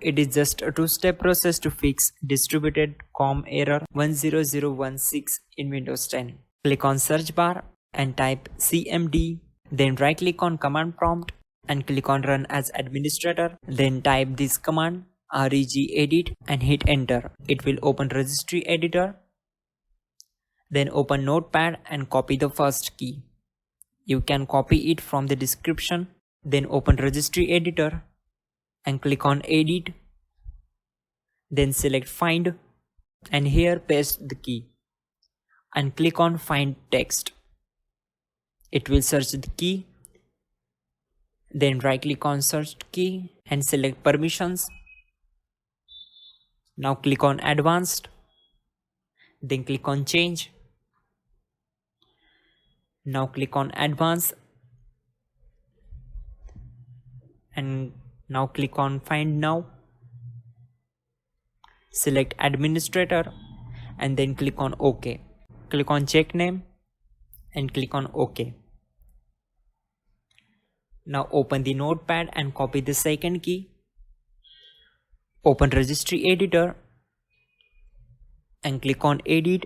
It is just a two-step process to fix distributed COM error 10016 in Windows 10. Click on search bar and type cmd, then right click on command prompt and click on run as administrator. Then type this command regedit and hit enter. It will open registry editor. Then open notepad and copy the first key. You can copy it from the description. Then open registry editor and click on edit. Then select find and here paste the key and click on find text. It will search the key. Then right click on search key and select permissions. Now click on advanced. Then click on change. Now click on advanced and now click on find now. Select administrator and then click on OK. Click on check name and click on OK. Now open the notepad and copy the second key. Open registry editor and click on edit.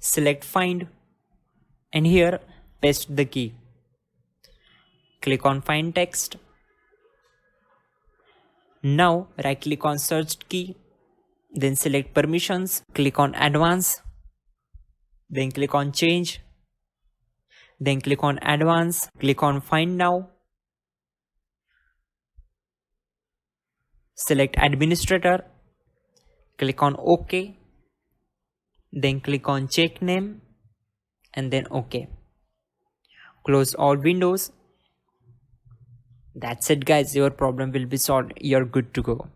Select find and here paste the key. Click on find text. Now right click on search key, then select permissions, click on advanced, then click on change, then click on advanced, click on find now, select administrator, click on OK, then click on check name and then OK. Close all windows. That's it guys, your problem will be solved. You're good to go.